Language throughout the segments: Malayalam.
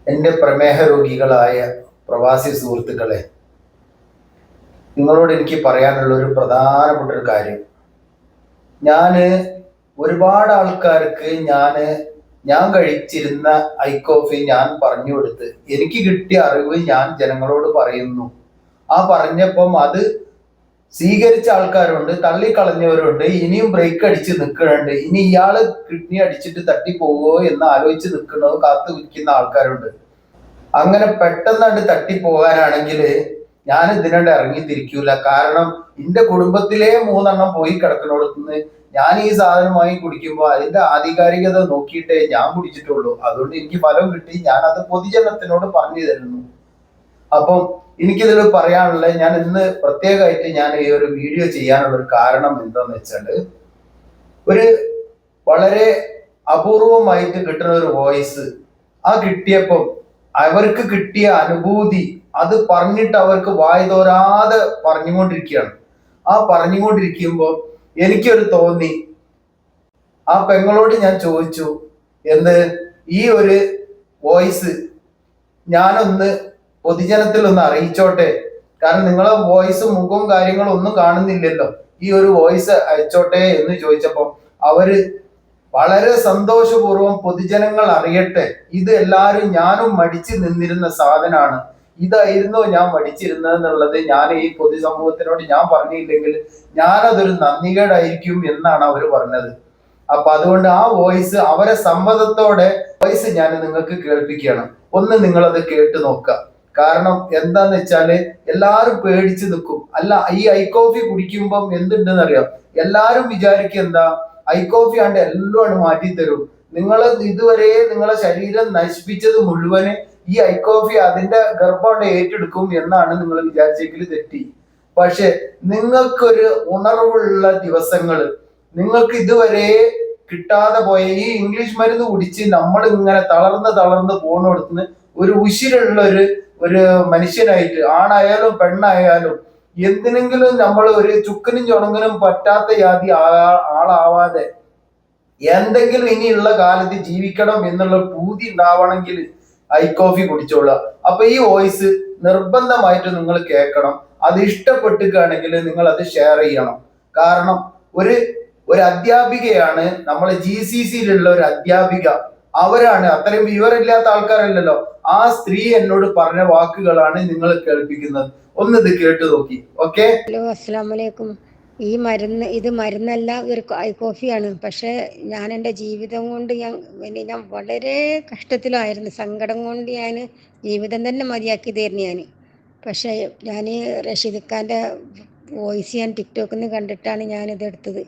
എൻ്റെ പ്രമേഹ രോഗികളായ പ്രവാസി സുഹൃത്തുക്കളെ, നിങ്ങളോട് എനിക്ക് പറയാനുള്ള ഒരു പ്രധാനപ്പെട്ട ഒരു കാര്യം, ഞാൻ ഒരുപാട് ആൾക്കാർക്ക് ഞാൻ കഴിച്ചിരുന്ന ഐ കോഫി ഞാൻ പറഞ്ഞു കൊടുത്ത് എനിക്ക് കിട്ടിയ അറിവ് ഞാൻ ജനങ്ങളോട് പറയുന്നു. ആ പറഞ്ഞപ്പം അത് സ്വീകരിച്ച ആൾക്കാരുണ്ട്, തള്ളിക്കളഞ്ഞവരുണ്ട്, ഇനിയും ബ്രേക്ക് അടിച്ച് നിൽക്കുന്നുണ്ട്. ഇനി ഇയാള് കിഡ്നി അടിച്ചിട്ട് തട്ടിപ്പോവോ എന്ന് ആലോചിച്ച് നിൽക്കുന്നതും കാത്തു നിൽക്കുന്ന ആൾക്കാരുണ്ട്. അങ്ങനെ പെട്ടെന്നാണ്ട് തട്ടിപ്പോകാനാണെങ്കിൽ ഞാൻ ഇതിനണ്ട് ഇറങ്ങിത്തിരിക്കൂല. കാരണം എന്റെ കുടുംബത്തിലെ 3 പോയി കിടക്കുന്നിടത്തുനിന്ന് ഞാൻ ഈ സാധനം വാങ്ങി കുടിക്കുമ്പോൾ അതിന്റെ ആധികാരികത നോക്കിയിട്ടേ ഞാൻ കുടിച്ചിട്ടുള്ളൂ. അതുകൊണ്ട് എനിക്ക് ഫലം കിട്ടി, ഞാൻ അത് പൊതുജനത്തിനോട് പറഞ്ഞു തരുന്നു. അപ്പം എനിക്കിതിൽ പറയാനുള്ളത്, ഞാൻ ഇന്ന് പ്രത്യേകമായിട്ട് ഞാൻ ഈ ഒരു വീഡിയോ ചെയ്യാനുള്ള ഒരു കാരണം എന്താന്ന് വെച്ചാല്, ഒരു വളരെ അപൂർവമായിട്ട് കിട്ടുന്ന ഒരു വോയിസ് ആ കിട്ടിയപ്പം അവർക്ക് കിട്ടിയ അനുഭൂതി അത് പറഞ്ഞിട്ട് അവർക്ക് വായ് തോരാതെ പറഞ്ഞുകൊണ്ടിരിക്കുകയാണ്. ആ പറഞ്ഞുകൊണ്ടിരിക്കുമ്പോൾ എനിക്കൊരു തോന്നി, ആ പെങ്ങളോട് ഞാൻ ചോദിച്ചു, എന്ത് ഈ ഒരു വോയിസ് ഞാനൊന്ന് പൊതുജനത്തിൽ ഒന്ന് അറിയിച്ചോട്ടെ, കാരണം നിങ്ങളെ വോയിസ് മുഖവും കാര്യങ്ങളും ഒന്നും കാണുന്നില്ലല്ലോ, ഈ ഒരു വോയിസ് അയച്ചോട്ടെ എന്ന് ചോദിച്ചപ്പോൾ അവര് വളരെ സന്തോഷപൂർവ്വം പൊതുജനങ്ങൾ അറിയട്ടെ, ഇത് എല്ലാവരും ഞാനും മടിച്ചു നിന്നിരുന്ന സാധനമാണ്, ഇതായിരുന്നു ഞാൻ മടിച്ചിരുന്നത് എന്നുള്ളത് ഞാൻ ഈ പൊതുസമൂഹത്തിനോട് ഞാൻ പറഞ്ഞില്ലെങ്കിൽ ഞാനതൊരു നന്ദികേടായിരിക്കും എന്നാണ് അവർ പറഞ്ഞത്. അപ്പൊ അതുകൊണ്ട് ആ വോയിസ് അവരെ സമ്മതത്തോടെ വോയിസ് ഞാൻ നിങ്ങൾക്ക് കേൾപ്പിക്കുകയാണ്. ഒന്ന് നിങ്ങളത് കേട്ട് നോക്കുക. കാരണം എന്താന്ന് വെച്ചാല് എല്ലാരും പേടിച്ചു നിൽക്കും. അല്ല, ഈ ഐ കോഫി കുടിക്കുമ്പം എന്തുണ്ടെന്ന് അറിയാം, എല്ലാരും വിചാരിക്കുക എന്താ, ഐ കോഫി ആണ്ട് എല്ലാം മാറ്റി തരും. നിങ്ങൾ ഇതുവരെ നിങ്ങളെ ശരീരം നശിപ്പിച്ചത് മുഴുവന് ഈ ഐ കോഫി അതിന്റെ ഗർഭം ഏറ്റെടുക്കും എന്നാണ് നിങ്ങൾ വിചാരിച്ചെങ്കിൽ തെറ്റി. പക്ഷെ നിങ്ങൾക്കൊരു ഉണർവുള്ള ദിവസങ്ങൾ, നിങ്ങൾക്ക് ഇതുവരെ കിട്ടാതെ പോയ ഈ ഇംഗ്ലീഷ് മരുന്ന് കുടിച്ച് നമ്മൾ ഇങ്ങനെ തളർന്ന് പോണോടത്തുനിന്ന് ഒരു ഉശിരുള്ള ഒരു മനുഷ്യനായിട്ട്, ആണായാലും പെണ്ണായാലും എന്തിനെങ്കിലും നമ്മൾ ഒരു ചുക്കനും ചുണങ്ങനും പറ്റാത്ത യാതി ആളാവാതെ എന്തെങ്കിലും ഇനിയുള്ള കാലത്ത് ജീവിക്കണം എന്നുള്ള പൂതി ഉണ്ടാവണമെങ്കിൽ ഐ കോഫി കുടിച്ചോളുക. അപ്പൊ ഈ വോയിസ് നിർബന്ധമായിട്ട് നിങ്ങൾ കേൾക്കണം. അത് ഇഷ്ടപ്പെട്ടുകയാണെങ്കിൽ നിങ്ങൾ അത് ഷെയർ ചെയ്യണം. കാരണം ഒരു ഒരു അധ്യാപികയാണ്, നമ്മളെ GCCയിലുള്ള ഒരു അധ്യാപിക, അവരാണ്, അത്രയും വിവരമില്ലാത്ത ആൾക്കാരല്ലല്ലോ, ആ സ്ത്രീ എന്നോട് പറഞ്ഞ വാക്കുകളാണ് നിങ്ങൾ കേൾപ്പിക്കുന്നത്. ഒന്ന് ഇത് കേട്ടു നോക്കി. ഓക്കെ. ഹലോ, അസ്സലാമു അലൈക്കും. ഇത് മരുന്നല്ല, ഒരു ഐ കോഫിയാണ്. പക്ഷേ ഞാൻ എൻ്റെ ജീവിതം കൊണ്ട് ഞാൻ വളരെ കഷ്ടത്തിലായിരുന്നു. സങ്കടം കൊണ്ട് ഞാൻ ജീവിതം തന്നെ മതിയാക്കി തരുന്നു ഞാൻ. പക്ഷേ ഞാൻ റഷീദ് വോയിസ് ഞാൻ ടിക്ടോക്കിൽ നിന്ന് കണ്ടിട്ടാണ് ഞാനിതെടുത്തത്.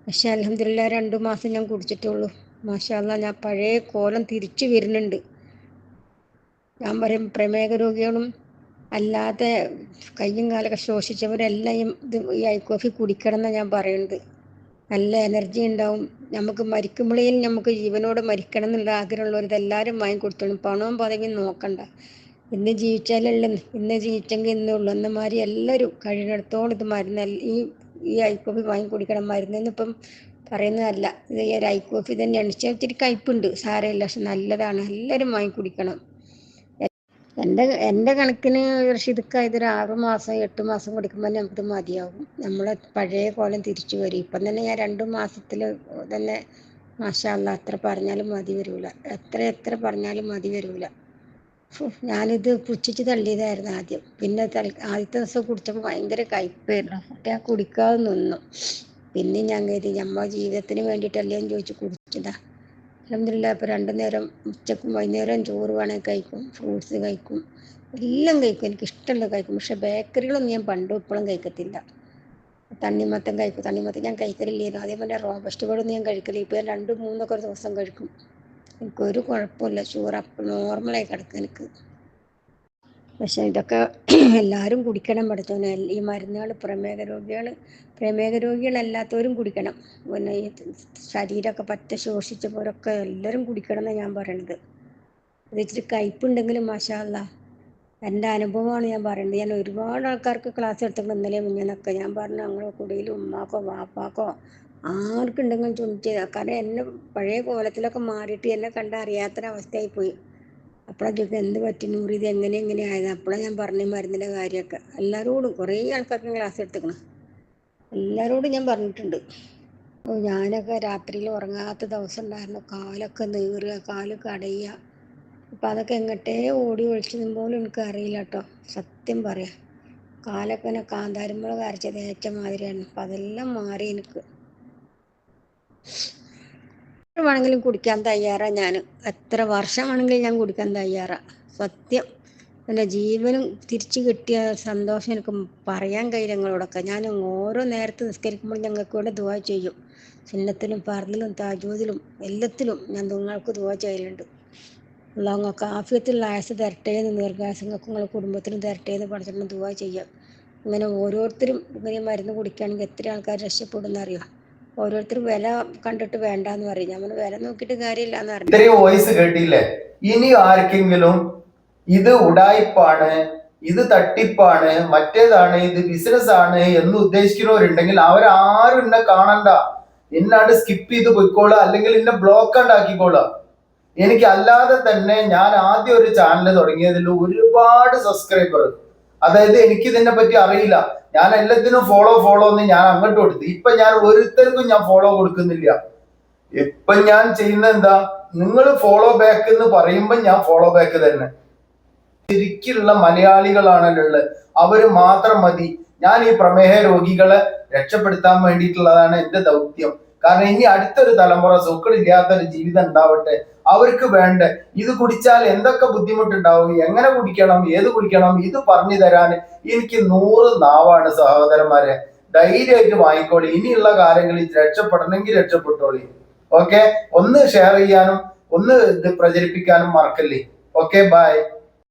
പക്ഷേ അൽഹംദുലില്ലാ 2 മാസം ഞാൻ കുടിച്ചിട്ടുള്ളൂ. മാഷാ അല്ലാ, ഞാൻ പഴയ കോലം തിരിച്ചു വരുന്നുണ്ട്. ഞാൻ പറയും, പ്രമേഹ രോഗികളും അല്ലാതെ കയ്യും കാലൊക്കെ ശോഷിച്ചവരെല്ലാം ഈ ഐ കോഫി കുടിക്കണം എന്നാണ് ഞാൻ പറയുന്നത്. നല്ല എനർജി ഉണ്ടാവും. നമുക്ക് മരിക്കുമ്പോഴേ നമുക്ക് ജീവനോട് മരിക്കണം എന്നുള്ള ആഗ്രഹമുള്ളവർ ഇതെല്ലാവരും വാങ്ങിക്കൊടുത്തോളും. പണവും പദവിയും നോക്കണ്ട. ഇന്ന് ജീവിച്ചാലല്ല, ഇന്ന് ജീവിച്ചെങ്കിൽ ഇന്നുള്ളൂ എന്നമാതിരി എല്ലാവരും കഴിയുന്നിടത്തോളം ഇത് മരുന്ന്, ഈ ഐ കോഫി വാങ്ങിക്കുടിക്കണം. മരുന്നെന്ന് ഇപ്പം പറയുന്നതല്ല, ഇത് ഈ ഒരു ഐ കോഫി തന്നെയാണ്. ഇച്ചിരി കയ്പുണ്ട്, സാരമില്ല, പക്ഷെ നല്ലതാണ്. എല്ലാവരും വാങ്ങിക്കുടിക്കണം. എൻ്റെ കണക്കിന് റഷീദ്ക്ക ഇതൊരു 6 മാസം 8 മാസം കുടിക്കുമ്പോൾ നമുക്കിത് മതിയാകും. നമ്മളെ പഴയ കോലം തിരിച്ചു വരും. ഇപ്പം തന്നെ ഞാൻ 2 മാസത്തിൽ തന്നെ മാഷാ അല്ലാ, എത്ര പറഞ്ഞാലും മതി വരൂല. എത്ര പറഞ്ഞാലും മതി വരൂല. ഞാനിത് പുച്ഛിച്ച് തള്ളിയതായിരുന്നു ആദ്യം. പിന്നെ ആദ്യത്തെ ദിവസം കുടിച്ചപ്പോൾ ഭയങ്കര കയ്പ്പായിരുന്നു. എന്നിട്ട് ഞാൻ കുടിക്കാതെ നിന്നു. പിന്നെ ഞാൻ കരുതി നമ്മൾ ജീവിതത്തിന് വേണ്ടിയിട്ടല്ലേ എന്ന് ചോദിച്ച് കുടിച്ചതാ. അൽഹംദുലില്ലാ, ഇപ്പോൾ 2 നേരം ഉച്ചക്കും വൈകുന്നേരം ചോറ് വേണമെങ്കിൽ കഴിക്കും, ഫ്രൂട്ട്സ് കഴിക്കും, എല്ലാം കഴിക്കും. എനിക്ക് ഇഷ്ടമുള്ളത് കഴിക്കും. പക്ഷെ ബേക്കറികളൊന്നും ഞാൻ പണ്ടും ഇപ്പോഴും കഴിക്കത്തില്ല. തണ്ണിമത്തൻ കഴിക്കും. തണ്ണിമത്തൻ ഞാൻ കഴിക്കലില്ലായിരുന്നു. അതേപോലെ റോബസ്റ്റ് പഴമൊന്നും ഞാൻ കഴിക്കലില്ല. ഇപ്പോൾ 2-3 ഒരു ദിവസം കഴിക്കും. എനിക്കൊരു കുഴപ്പമില്ല. ഷുഗർ അപ്പം നോർമലായി കിടക്കും എനിക്ക്. പക്ഷെ ഇതൊക്കെ എല്ലാവരും കുടിക്കണം പഠിച്ചോനെ. ഈ മരുന്നുകൾ പ്രമേഹ രോഗികളല്ലാത്തവരും കുടിക്കണം. പിന്നെ ഈ ശരീരമൊക്കെ പറ്റ ശോഷിച്ചവരൊക്കെ എല്ലാവരും കുടിക്കണം എന്നാണ് ഞാൻ പറയണത്. അത് ഇച്ചിരി കയ്പുണ്ടെങ്കിലും മാഷാ അല്ലാ, എൻ്റെ അനുഭവമാണ് ഞാൻ പറയുന്നത്. ഞാൻ ഒരുപാട് ആൾക്കാർക്ക് ക്ലാസ് എടുത്തിട്ടുണ്ട് ഇന്നലെ മുന്നേന്നൊക്കെ. ഞാൻ പറഞ്ഞു, ഞങ്ങൾ കുടിയിലും ഉമ്മാക്കോ വാപ്പാക്കോ ആർക്കുണ്ടെങ്കിലും ചോദിച്ചു. കാരണം എന്നെ പഴയ കോലത്തിലൊക്കെ മാറിയിട്ട് എന്നെ കണ്ട അറിയാത്തൊരവസ്ഥയായി പോയി. അപ്പോഴൊക്കെ എന്ത് പറ്റി നൂറ് ഇത് എങ്ങനെ ആയത്. അപ്പോഴാണ് ഞാൻ പറഞ്ഞ മരുന്നിൻ്റെ കാര്യമൊക്കെ എല്ലാവരോടും കുറേ ആൾക്കാർക്ക് ക്ലാസ് എടുത്തേക്കണം. എല്ലാവരോടും ഞാൻ പറഞ്ഞിട്ടുണ്ട്. ഞാനൊക്കെ രാത്രിയിൽ ഉറങ്ങാത്ത ദിവസം ഉണ്ടായിരുന്നു. കാലൊക്കെ നീറുക, കാല് കടയുക. അപ്പം അതൊക്കെ എങ്ങോട്ടേ ഓടി ഒളിച്ചതും പോലും എനിക്ക് അറിയില്ല കേട്ടോ, സത്യം പറയാം. കാലൊക്കെ ഇങ്ങനെ കാന്താരിമുളക് അരച്ചത് ഏറ്റ മാതിരിയാണ്. അപ്പം അതെല്ലാം മാറി എനിക്ക്. വേണമെങ്കിലും കുടിക്കാൻ തയ്യാറാ ഞാൻ. എത്ര വർഷം വേണമെങ്കിലും ഞാൻ കുടിക്കാൻ തയ്യാറാ. സത്യം, എൻ്റെ ജീവനും തിരിച്ചു കിട്ടിയ സന്തോഷം എനിക്ക് പറയാൻ കഴിയില്ല നിങ്ങളോടൊക്കെ. ഞാൻ ഓരോ നേരത്ത് നിസ്കരിക്കുമ്പോൾ ഞങ്ങൾക്ക് വേണ്ടി ദുആ ചെയ്യും. സുന്നത്തിലും ഫർദിലും തഹജ്ജുദിലും എല്ലാത്തിലും ഞാൻ നിങ്ങൾക്ക് ദുആ ചെയ്യലുണ്ട്. അല്ലാഹു നിങ്ങൾക്ക് ആഫിയത്തുള്ള ആയുസ്സ് തരട്ടെ എന്ന്, ദീർഘായുസ്സ് നിങ്ങൾക്ക് നിങ്ങളുടെ കുടുംബത്തിനും തരട്ടെ എന്ന് പഠിച്ചിട്ട് ദുആ ചെയ്യാം. ഇങ്ങനെ ഓരോരുത്തരും ഇങ്ങനെ മരുന്ന് കുടിക്കുകയാണെങ്കിൽ എത്ര ആൾക്കാർ രക്ഷപ്പെടുന്ന അറിയോ. ഓരോരുത്തർ വില കണ്ടിട്ട് വേണ്ടാന്ന് പറയും. നമ്മൾ വില നോക്കിയിട്ട് കാര്യമില്ല എന്ന് പറഞ്ഞു. ഇത്രയും വോയിസ് കേട്ടില്ലേ? ഇനി ആർക്കെങ്കിലും ഇത് ഉടായിപ്പാണ്, ഇത് തട്ടിപ്പാണ്, മറ്റേതാണ്, ഇത് ബിസിനസ് ആണ് എന്ന് ഉദ്ദേശിക്കുന്നവരുണ്ടെങ്കിൽ അവരാരും എന്നെ കാണണ്ട. എന്നാണ്ട് സ്കിപ്പ് ചെയ്ത് പോയിക്കോളുക, അല്ലെങ്കിൽ എന്നെ ബ്ലോക്ക് ഉണ്ടാക്കിക്കോളുക. എനിക്ക് അല്ലാതെ തന്നെ ഞാൻ ആദ്യം ഒരു ചാനൽ തുടങ്ങിയതിൽ ഒരുപാട് സബ്സ്ക്രൈബർ, അതായത് എനിക്ക് ഇതിനെ പറ്റി അറിയില്ല, ഞാൻ എല്ലാത്തിനും ഫോളോ എന്ന് ഞാൻ അങ്ങോട്ട് കൊടുത്തു. ഇപ്പൊ ഞാൻ ഒരുത്തർക്കും ഞാൻ ഫോളോ കൊടുക്കുന്നില്ല. ഇപ്പൊ ഞാൻ ചെയ്യുന്ന എന്താ, നിങ്ങൾ ഫോളോ ബാക്ക് എന്ന് പറയുമ്പോ ഞാൻ ഫോളോ ബാക്ക് തന്നെ. ശരിക്കുള്ള മലയാളികളാണല്ലോ ഉള്ളത്, അവര് മാത്രം മതി. ഞാൻ ഈ പ്രമേഹ രോഗികളെ രക്ഷപ്പെടുത്താൻ വേണ്ടിയിട്ടുള്ളതാണ് എന്റെ ദൗത്യം. കാരണം ഇനി അടുത്തൊരു തലമുറ സുഖമില്ലാത്തൊരു ജീവിതം ഉണ്ടാവട്ടെ. അവർക്ക് വേണ്ട ഇത് കുടിച്ചാൽ എന്തൊക്കെ ബുദ്ധിമുട്ടുണ്ടാവും, എങ്ങനെ കുടിക്കണം, ഏത് കുടിക്കണം, ഇത് പറഞ്ഞു തരാൻ എനിക്ക് 100 നാവാണ് സഹോദരന്മാരെ. ധൈര്യമായിട്ട് വാങ്ങിക്കോളി. ഇനിയുള്ള കാലങ്ങളിൽ രക്ഷപ്പെടണമെങ്കിൽ രക്ഷപ്പെട്ടോളി. ഓക്കെ, ഒന്ന് ഷെയർ ചെയ്യാനും ഒന്ന് ഇത് പ്രചരിപ്പിക്കാനും മറക്കല്ലേ. Okay, by.